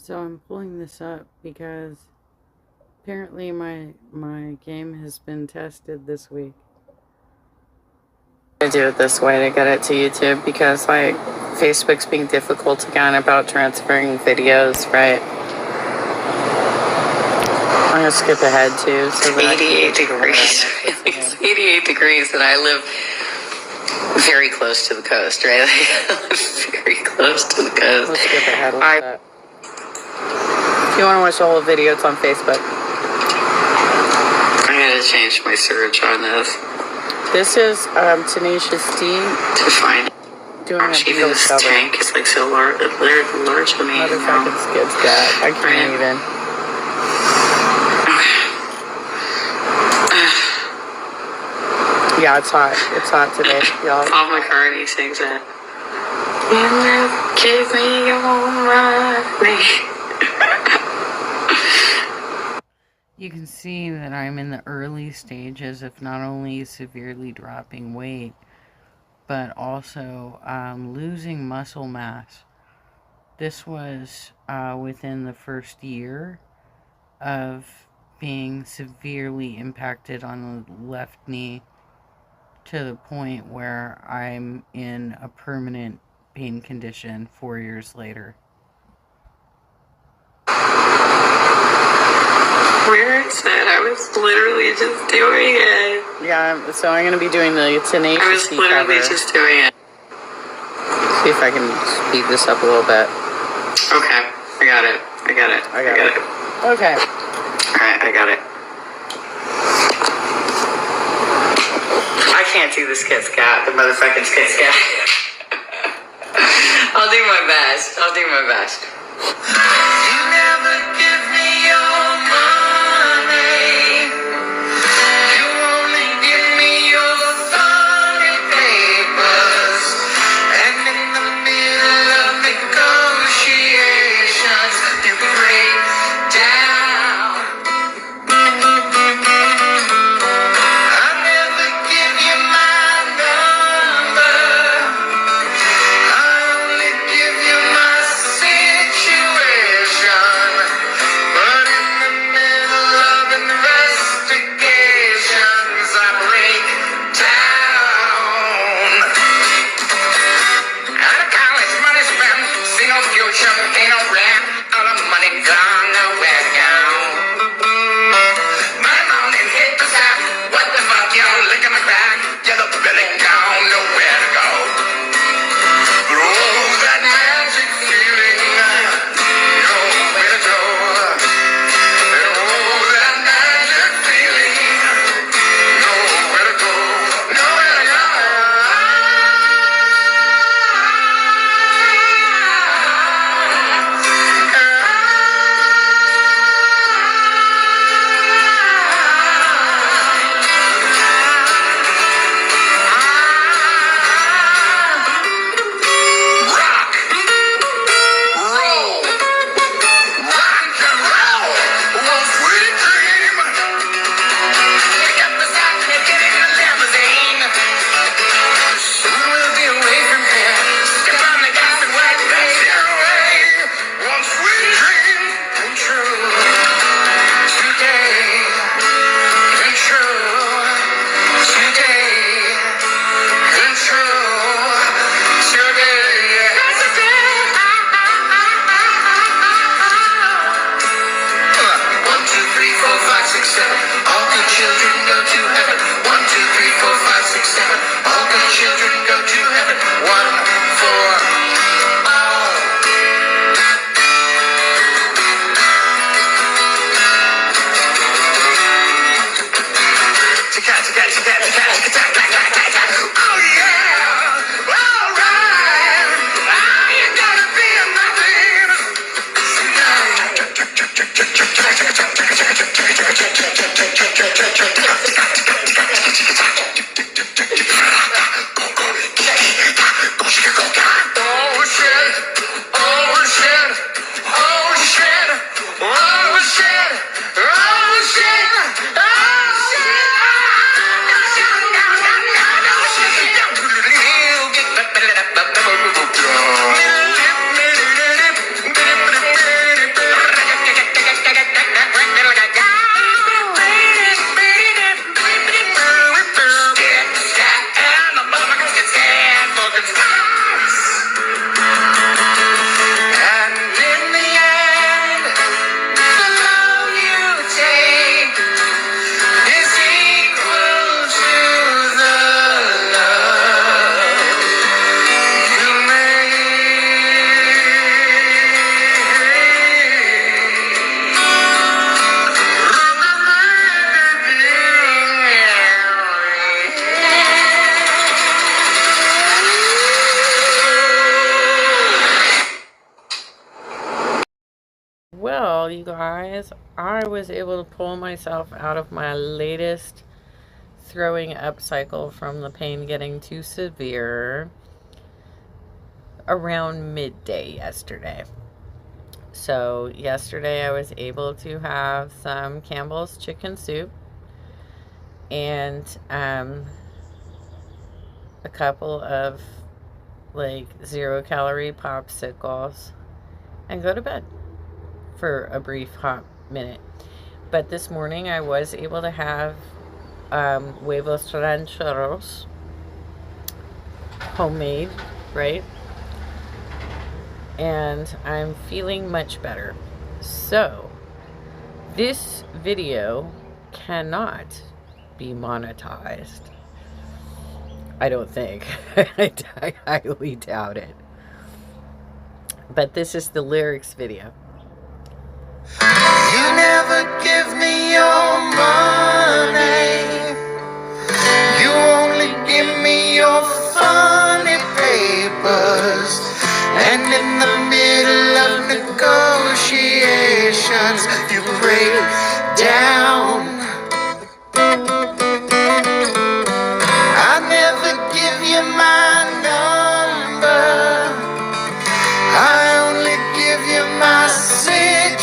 So I'm pulling this up because apparently my game has been tested this week. I do it this way to get it to YouTube because like Facebook's being difficult again about transferring videos, right? I'm gonna skip ahead too. So 88 degrees. It's 88 degrees, and I live very close to the coast, right? Very close to the coast. Let's skip ahead a little bit. If you want to watch the whole video, it's on Facebook. I gotta change my search on this. This is Tenacious D. To find doing actually, a this tank is like so large. They're large to me. Motherfucking skids, God. I can't even. Yeah, it's hot. It's hot today, y'all. Paul McCartney sings it. Give me your money. You can see that I'm in the early stages of not only severely dropping weight, but also losing muscle mass. This was within the first year of being severely impacted on the left knee, to the point where I'm in a permanent pain condition 4 years later. Where is it? I was literally just doing it. Yeah, so I'm going to be doing the Tenacious D. I was literally just doing it. See if I can speed this up a little bit. Okay, I got it. I got it. Okay. Alright, I got it. I can't do the skit scat, the motherfucking skit scat. I'll do my best. You never give me your money. You only give me your funny papers. And in the middle of negotiations, you break down. I never give you my number. I only give you my situation. But in the Well, you guys, I was able to pull myself out of my latest throwing up cycle from the pain getting too severe around midday yesterday. So yesterday I was able to have some Campbell's chicken soup and a couple of like 0-calorie popsicles and go to bed for a brief hot minute. But this morning I was able to have huevos rancheros, homemade, right? And I'm feeling much better. So this video cannot be monetized. I don't think. I highly doubt it. But this is the lyrics video. You never give me your money. You only give me your funny papers. And in the middle of negotiations, you break down. I never give you my number. I only give you my situation.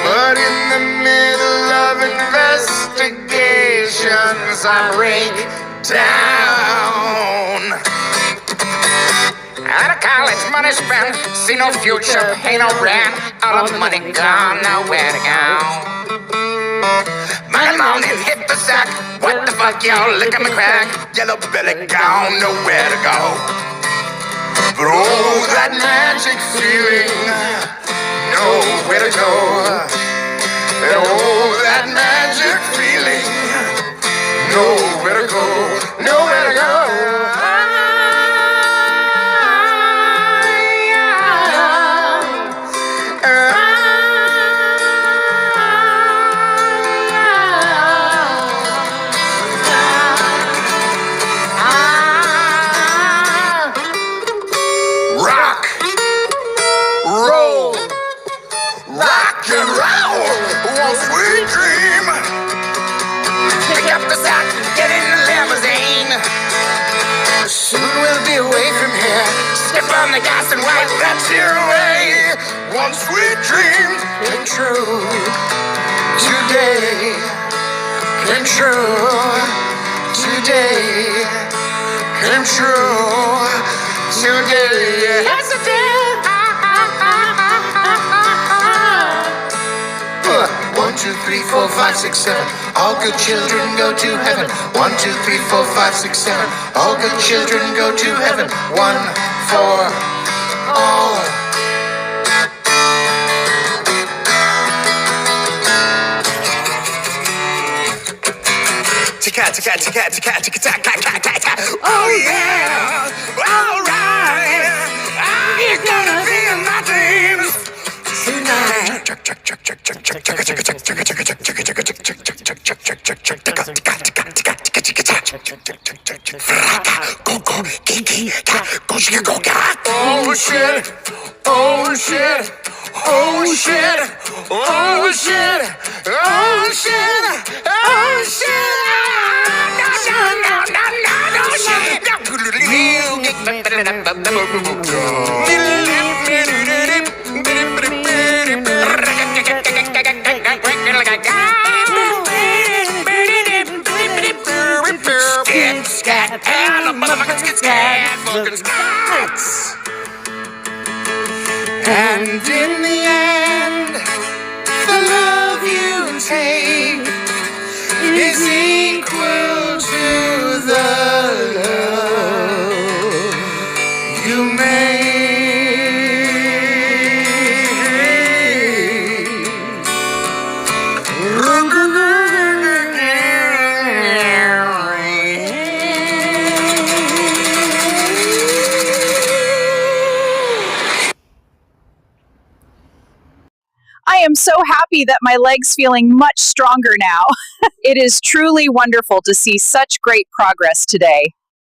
But in the middle of investigations, I break down. Out of college, money spent, see no future, pay no rent. All of the money gone, nowhere to go. Monday morning, hit the sack. What the fuck, y'all, look at me crack. Yellow belly gone, nowhere to go. But oh, that magic feeling, nowhere to go. And oh, that magic feeling, nowhere to go, nowhere to go. Soon we'll be away from here. Step on the gas and wipe that tear away. One sweet dream came true. Today came true. Today came true. Today. Yes, it did. 1, 2, 3, 4, 5, 6, 7. All good children go to heaven. 1, 2, 3, 4, 5, 6, 7. All good children go to heaven. 1 for all. Oh yeah, all right. You're gonna feel my dreams tonight. Oh shit, oh shit, oh shit, oh shit, oh shit, oh shit. And in the end, the love you take is equal to the love you make. I am so happy that my leg's feeling much stronger now. It is truly wonderful to see such great progress today.